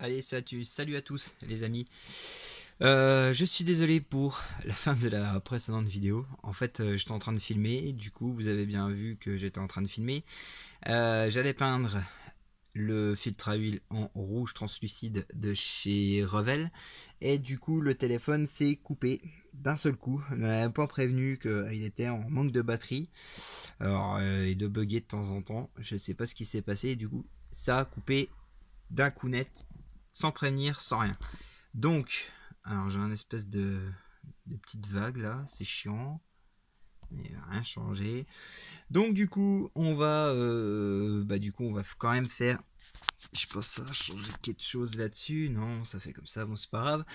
Allez, salut à tous les amis. Je suis désolé pour la fin de la précédente vidéo. En fait, j'étais en train de filmer. Du coup, vous avez bien vu que j'étais en train de filmer. J'allais peindre le filtre à huile en rouge translucide de chez Revel. Et du coup, le téléphone s'est coupé d'un seul coup. On m'avait pas prévenu qu'il était en manque de batterie. Alors, il doit bugger de temps en temps. Je sais pas ce qui s'est passé. Du coup, ça a coupé d'un coup net, sans prévenir, sans rien. Donc, alors j'ai un espèce de petite vague là, c'est chiant, mais rien changé. Donc du coup, on va quand même faire. Je pense ça, changer quelque chose là-dessus. Non, ça fait comme ça, bon c'est pas grave.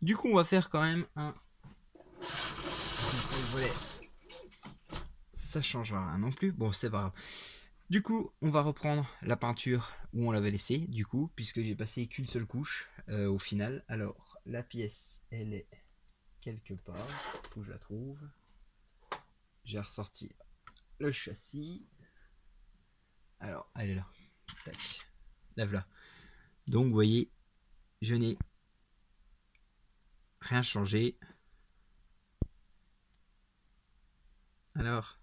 Du coup, on va faire quand même un. Ça changera rien non plus. Bon, c'est pas grave. Du coup, on va reprendre la peinture où on l'avait laissée, du coup, puisque j'ai passé qu'une seule couche au final. Alors, la pièce, elle est quelque part. Faut que je la trouve. J'ai ressorti le châssis. Alors, elle est là. Tac. La voilà. Donc, vous voyez, je n'ai rien changé. Alors,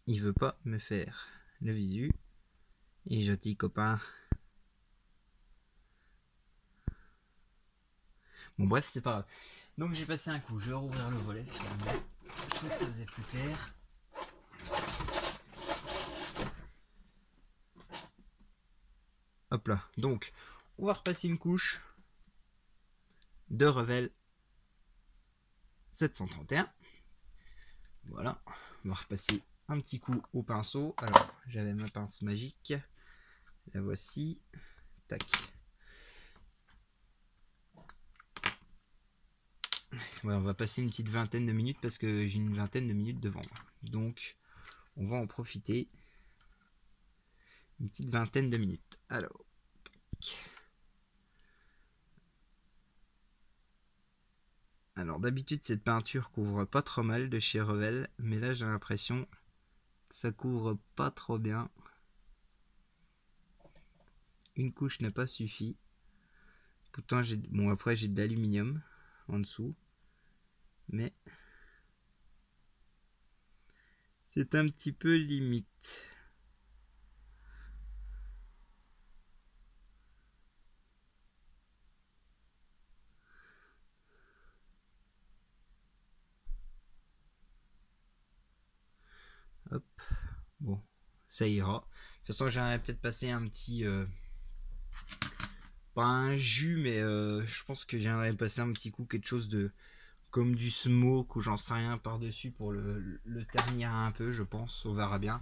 il veut pas me faire le visu. Et gentil copain. Bon, bref, c'est pas grave. Donc, j'ai passé un coup. Je vais rouvrir le volet finalement. Je trouve que ça faisait plus clair. Hop là. Donc, on va repasser une couche de Revel 731. Voilà. On va repasser un petit coup au pinceau. Alors, j'avais ma pince magique. La voici. Tac. Ouais, on va passer une petite vingtaine de minutes parce que j'ai une vingtaine de minutes devant moi. Donc, on va en profiter. Une petite vingtaine de minutes. Alors, d'habitude, cette peinture couvre pas trop mal de chez Revel, mais là, j'ai l'impression que ça couvre pas trop bien. Une couche n'a pas suffi. Pourtant, après, j'ai de l'aluminium en dessous, mais c'est un petit peu limite. Hop, bon, ça ira. De toute façon, j'aimerais peut-être passer un petit, pas un jus, mais je pense que j'aimerais passer un petit coup, quelque chose de comme du smoke ou j'en sais rien par-dessus pour le ternir un peu, je pense. On verra bien.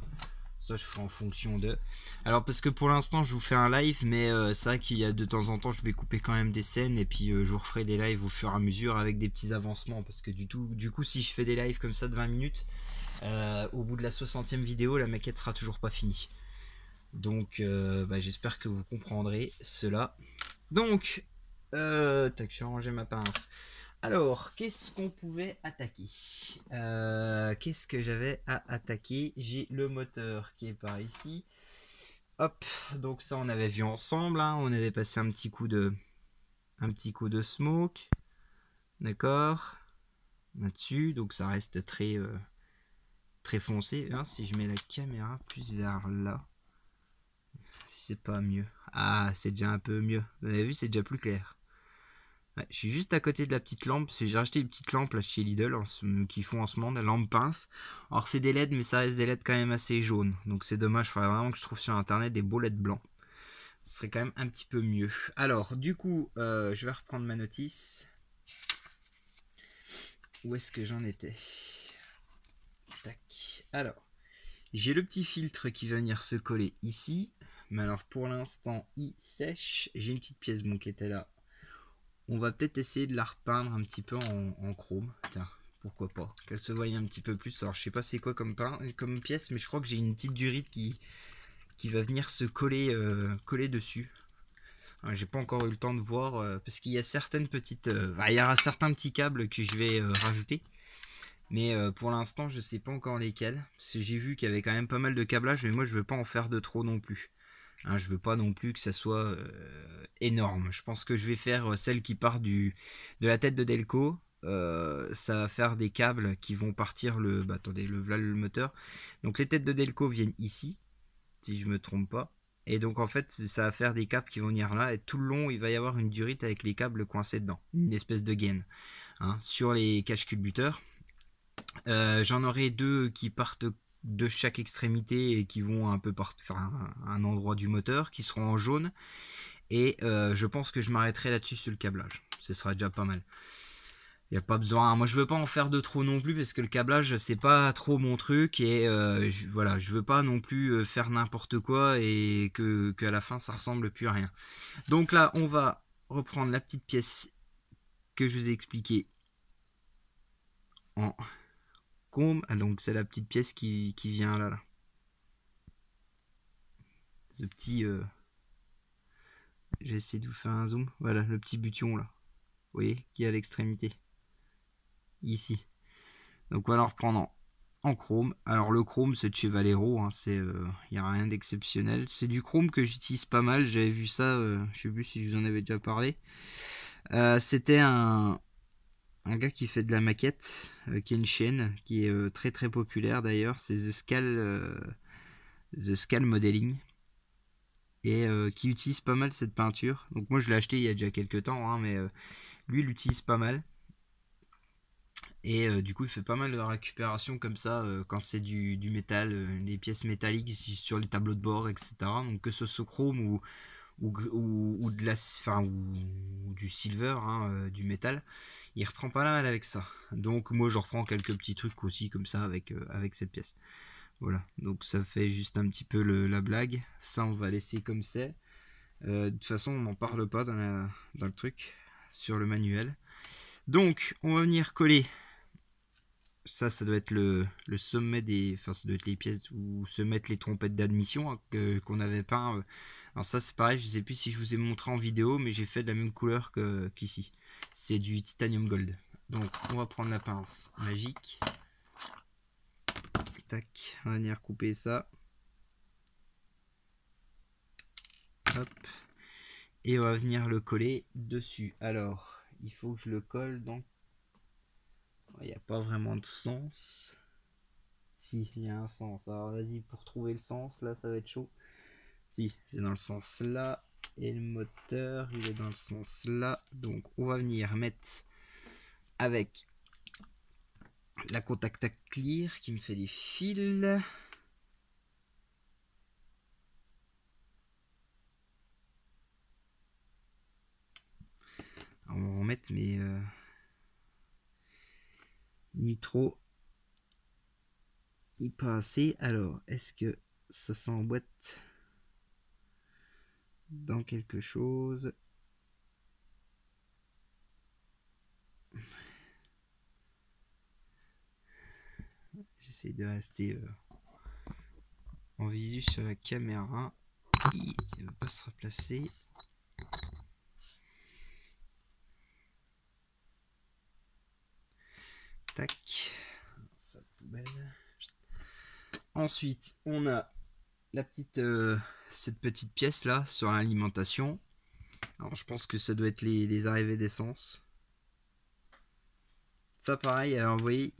Ça, je ferai en fonction de. Alors, parce que pour l'instant, je vous fais un live, mais c'est vrai qu'il y a de temps en temps, je vais couper quand même des scènes et puis je vous referai des lives au fur et à mesure avec des petits avancements. Parce que du coup, si je fais des lives comme ça de 20 minutes, au bout de la 60e vidéo, la maquette sera toujours pas finie. Donc, j'espère que vous comprendrez cela. Donc, tac, je vais ranger ma pince. Alors, qu'est-ce qu'on pouvait attaquer? Qu'est-ce que j'avais à attaquer? J'ai le moteur qui est par ici. Hop, donc ça on avait vu ensemble, hein. On avait passé un petit coup de smoke, d'accord, là-dessus, donc ça reste très foncé. Hein, si je mets la caméra plus vers là, c'est pas mieux. Ah, c'est déjà un peu mieux. Vous avez vu, c'est déjà plus clair. Ouais, je suis juste à côté de la petite lampe. J'ai acheté une petite lampe là chez Lidl qui font en ce moment, la lampe pince. Alors c'est des LED, mais ça reste des LED quand même assez jaunes. Donc c'est dommage, il faudrait vraiment que je trouve sur internet des beaux LED blancs. Ce serait quand même un petit peu mieux. Alors du coup, je vais reprendre ma notice. Où est-ce que j'en étais? Tac. Alors, j'ai le petit filtre qui va venir se coller ici. Mais alors pour l'instant, il sèche. J'ai une petite pièce bon qui était là. On va peut-être essayer de la repeindre un petit peu en chrome. Tiens, pourquoi pas. Qu'elle se voie un petit peu plus. Alors je sais pas c'est quoi comme pièce, mais je crois que j'ai une petite durite qui va venir se coller dessus. J'ai pas encore eu le temps de voir parce qu'il y a certaines petites. Il y aura certains petits câbles que je vais rajouter. Mais pour l'instant, je sais pas encore lesquels. Parce que j'ai vu qu'il y avait quand même pas mal de câblage, mais moi je veux pas en faire de trop non plus. Hein, je veux pas non plus que ça soit énorme. Je pense que je vais faire celle qui part de la tête de Delco. Ça va faire des câbles qui vont partir le. Bah, attendez, voilà le moteur. Donc les têtes de Delco viennent ici, si je me trompe pas. Et donc en fait, ça va faire des câbles qui vont venir là. Et tout le long, il va y avoir une durite avec les câbles coincés dedans. Une espèce de gaine. Hein, sur les caches culbuteurs. J'en aurai deux qui partent de chaque extrémité et qui vont un peu faire un endroit du moteur, qui seront en jaune. Et je pense que je m'arrêterai là-dessus sur le câblage. Ce sera déjà pas mal. Il n'y a pas besoin. Moi, je veux pas en faire de trop non plus parce que le câblage, c'est pas trop mon truc. Et voilà, je veux pas non plus faire n'importe quoi et qu'à la fin, ça ressemble plus à rien. Donc là, on va reprendre la petite pièce que je vous ai expliquée en combe. Ah, donc, c'est la petite pièce qui vient là. Ce petit. J'ai essayé de vous faire un zoom. Voilà, le petit bution là. Vous voyez, qui est à l'extrémité. Ici. Donc on va le reprendre en chrome. Alors le chrome c'est de chez Valero, hein, il n'y a rien d'exceptionnel. C'est du chrome que j'utilise pas mal, j'avais vu ça, je sais plus si je vous en avais déjà parlé. C'était un gars qui fait de la maquette, qui est une chaîne, qui est très très populaire d'ailleurs, c'est The Scal Modeling. Et qui utilise pas mal cette peinture. Donc moi je l'ai acheté il y a déjà quelques temps, hein, mais lui il l'utilise pas mal. Et du coup, il fait pas mal de récupération comme ça quand c'est du métal, des pièces métalliques sur les tableaux de bord, etc. Donc que ce soit chrome ou de la, enfin, ou du silver, hein, du métal, il reprend pas mal avec ça. Donc moi, je reprends quelques petits trucs aussi comme ça avec cette pièce. Voilà, donc ça fait juste un petit peu la blague. Ça, on va laisser comme c'est. De toute façon, on n'en parle pas dans le truc, sur le manuel. Donc, on va venir coller ça doit être le sommet des. Enfin, ça doit être les pièces où se mettent les trompettes d'admission hein, qu'on avait peint. Alors, ça, c'est pareil, je sais plus si je vous ai montré en vidéo, mais j'ai fait de la même couleur qu'ici. C'est du titanium gold. Donc, on va prendre la pince magique. Tac, on va venir couper ça. Hop. Et on va venir le coller dessus. Alors, il faut que je le colle dans. Il n'y a pas vraiment de sens. Si, il y a un sens. Alors, vas-y, pour trouver le sens, là, ça va être chaud. Si, c'est dans le sens là. Et le moteur, il est dans le sens là. Donc, on va venir mettre avec la contact clear qui me fait des fils. Alors, on va remettre mes nitro. Il pas assez. Alors, est-ce que ça s'emboîte dans quelque chose? J'essaie de rester en visu sur la caméra. Il ne va pas se replacer. Tac. Ça poubelle. Ensuite, on a la petite, cette petite pièce là sur l'alimentation. Alors je pense que ça doit être les arrivées d'essence. Ça pareil, alors vous voyez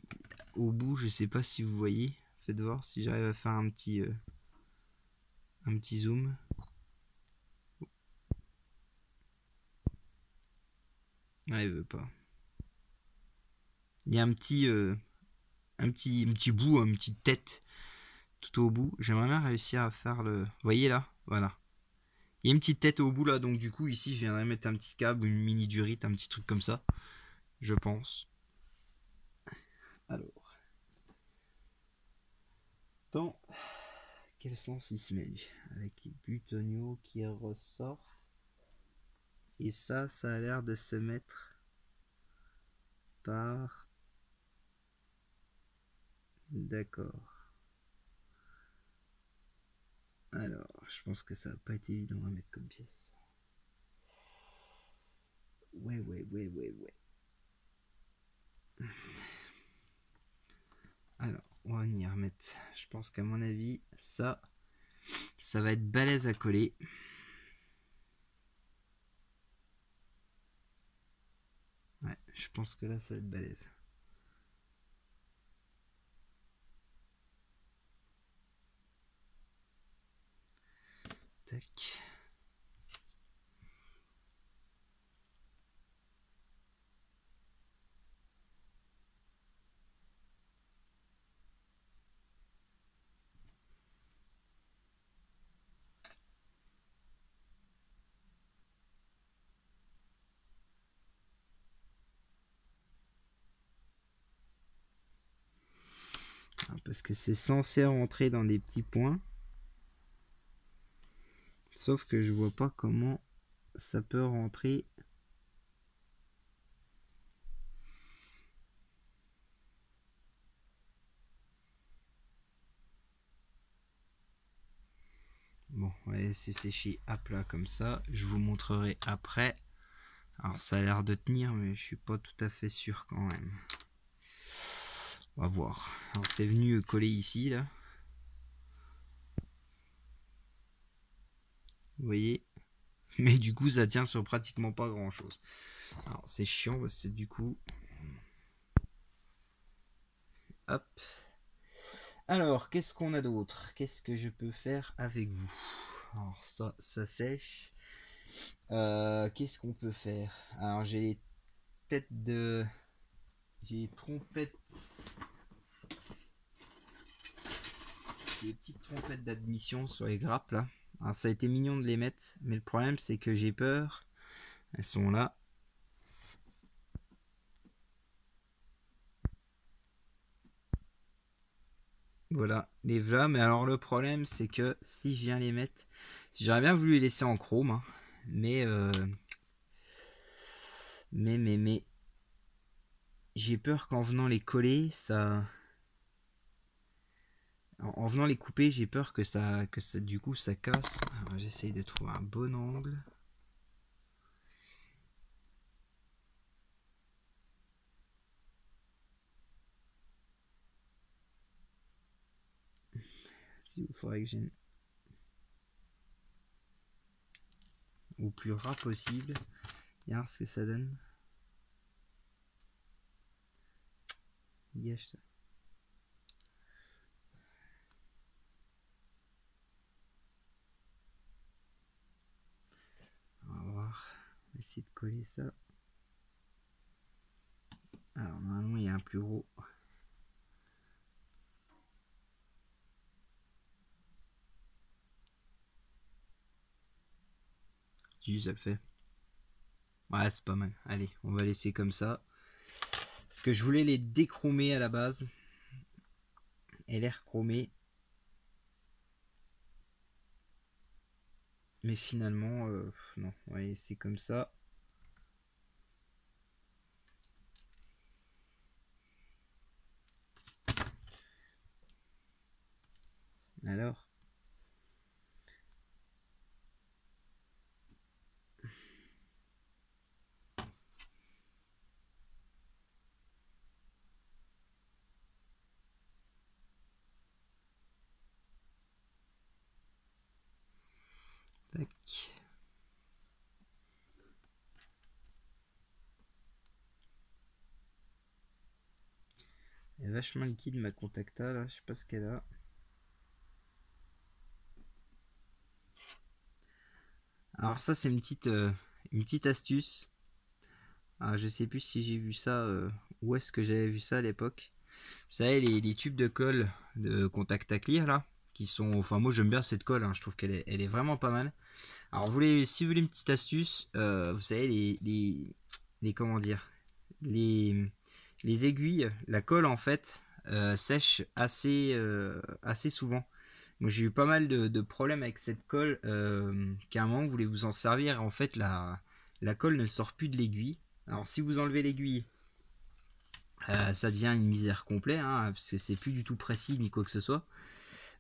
au bout, je sais pas si vous voyez. Faites voir si j'arrive à faire un petit zoom. Ah il veut pas. Il y a un petit bout, une petite tête tout au bout. J'aimerais bien réussir à faire le. Vous voyez là, voilà. Il y a une petite tête au bout là, donc du coup ici je viendrais mettre un petit câble, une mini durite, un petit truc comme ça, je pense. Alors, dans quel sens il se met lui? Avec les butonniaux qui ressortent. Et ça a l'air de se mettre par. D'accord. Alors, je pense que ça va pas être évident à mettre comme pièce. Ouais. Alors, on va venir mettre. Je pense qu'à mon avis, ça va être balèze à coller. Ouais, je pense que là, ça va être balèze. Tac. Parce que c'est censé rentrer dans des petits points. Sauf que je vois pas comment ça peut rentrer. Bon, on va laisser sécher à plat comme ça. Je vous montrerai après. Alors ça a l'air de tenir, mais je suis pas tout à fait sûr quand même. On va voir. Alors c'est venu coller ici là. Vous voyez? Mais du coup ça tient sur pratiquement pas grand chose. Alors c'est chiant parce que du coup. Hop. Alors qu'est-ce qu'on a d'autre? Qu'est-ce que je peux faire avec vous? Alors ça sèche. Qu'est-ce qu'on peut faire? Alors j'ai les têtes de. J'ai les trompettes. Des petites trompettes d'admission sur les grappes là. Alors ça a été mignon de les mettre, mais le problème c'est que j'ai peur. Elles sont là. Voilà, les voilà. Mais alors le problème c'est que si je viens les mettre, si j'aurais bien voulu les laisser en chrome, hein, mais j'ai peur qu'en venant les coller, ça, en venant les couper, j'ai peur que ça du coup ça casse. Alors j'essaye de trouver un bon angle. Il faudrait que j'ai au plus ras possible. Regarde ce que ça donne. Dégage ça. On va voir. On va essayer de coller ça. Alors normalement il y a un plus gros. Si ça le fait. Ouais, c'est pas mal. Allez, on va laisser comme ça. Parce que je voulais les déchromer à la base. Et les rechromer. Mais finalement, non. On va laisser comme ça. Alors. Tac. Elle est vachement liquide ma Contacta là. Je sais pas ce qu'elle a. Alors ça c'est une petite astuce. Alors, je sais plus si j'ai vu ça. Où est-ce que j'avais vu ça à l'époque? Vous savez les tubes de colle de Contacta Clear là. Qui sont. Enfin moi j'aime bien cette colle. Hein, je trouve qu'elle elle est vraiment pas mal. Alors si vous voulez une petite astuce, vous savez les comment dire, les les aiguilles, la colle en fait sèche assez souvent. Moi j'ai eu pas mal de problèmes avec cette colle qu'à un moment vous voulez vous en servir en fait la colle ne sort plus de l'aiguille. Alors si vous enlevez l'aiguille, ça devient une misère complète hein, parce que c'est plus du tout précis ni quoi que ce soit.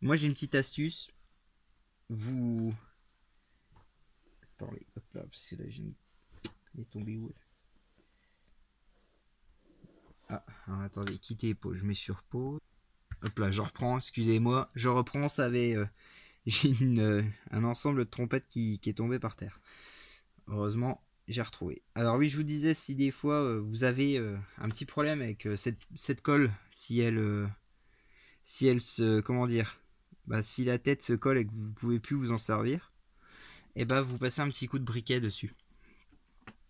Moi j'ai une petite astuce. Vous attendez, hop là, parce que là j'ai il est tombé où? Ah, alors attendez, quittez pause, je mets sur pause. Hop là, je reprends, excusez-moi. Je reprends, ça avait... j'ai un ensemble de trompettes qui est tombé par terre. Heureusement, j'ai retrouvé. Alors oui, je vous disais, si des fois vous avez un petit problème avec cette colle, si elle se... Comment dire, bah, si la tête se colle et que vous pouvez plus vous en servir, et bah vous passez un petit coup de briquet dessus.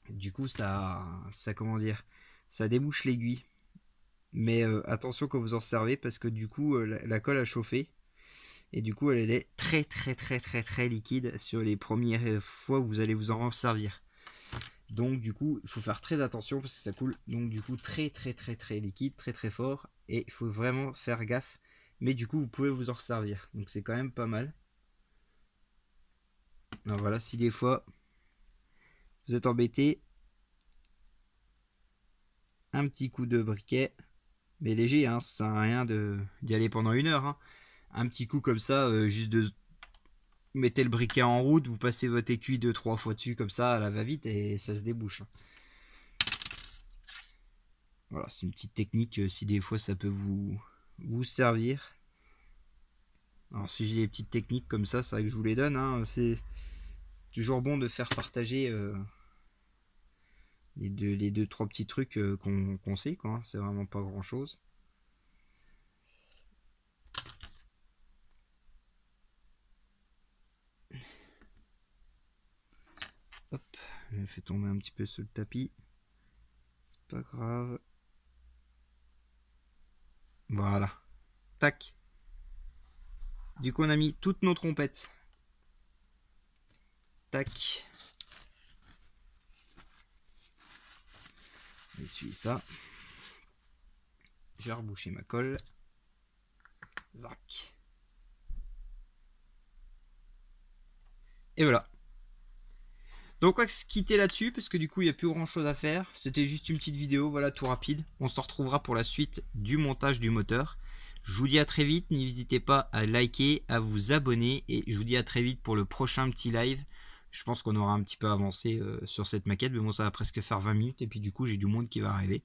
Du coup, ça comment dire, ça débouche l'aiguille. Mais attention quand vous en servez parce que du coup la colle a chauffé et du coup elle est très très très très très liquide sur les premières fois où vous allez vous en servir. Donc du coup il faut faire très attention parce que ça coule donc du coup très très très très liquide, très très fort et il faut vraiment faire gaffe. Mais du coup vous pouvez vous en servir donc c'est quand même pas mal. Alors voilà, si des fois vous êtes embêté, un petit coup de briquet, mais léger, hein, ça sert à rien d'y aller pendant 1 heure. Hein. Un petit coup comme ça, juste de vous mettez le briquet en route, vous passez votre écuit 2-3 fois dessus comme ça à la va-vite et ça se débouche. Voilà, c'est une petite technique si des fois ça peut vous servir. Alors si j'ai des petites techniques comme ça, c'est vrai que je vous les donne. Hein, c'est toujours bon de faire partager les deux, trois petits trucs qu'on sait. Quoi, hein, c'est vraiment pas grand chose. Hop, je l'ai fait tomber un petit peu sur le tapis. C'est pas grave. Voilà. Tac. Du coup, on a mis toutes nos trompettes. Tac. J'essuie ça. Je vais reboucher ma colle. Zac. Et voilà. Donc on va se quitter là-dessus parce que du coup il n'y a plus grand chose à faire. C'était juste une petite vidéo, voilà, tout rapide. On se retrouvera pour la suite du montage du moteur. Je vous dis à très vite, n'hésitez pas à liker, à vous abonner et je vous dis à très vite pour le prochain petit live. Je pense qu'on aura un petit peu avancé sur cette maquette, mais bon ça va presque faire 20 minutes et puis du coup j'ai du monde qui va arriver.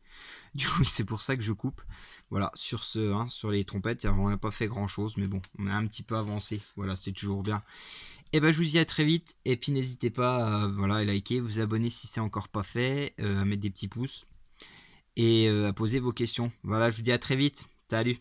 Du coup c'est pour ça que je coupe. Voilà, sur ce, hein, sur les trompettes, on n'a pas fait grand chose, mais bon, on a un petit peu avancé. Voilà, c'est toujours bien. Et ben je vous dis à très vite et puis n'hésitez pas à voilà, liker, vous abonner si c'est encore pas fait, à mettre des petits pouces et à poser vos questions. Voilà, je vous dis à très vite. Salut.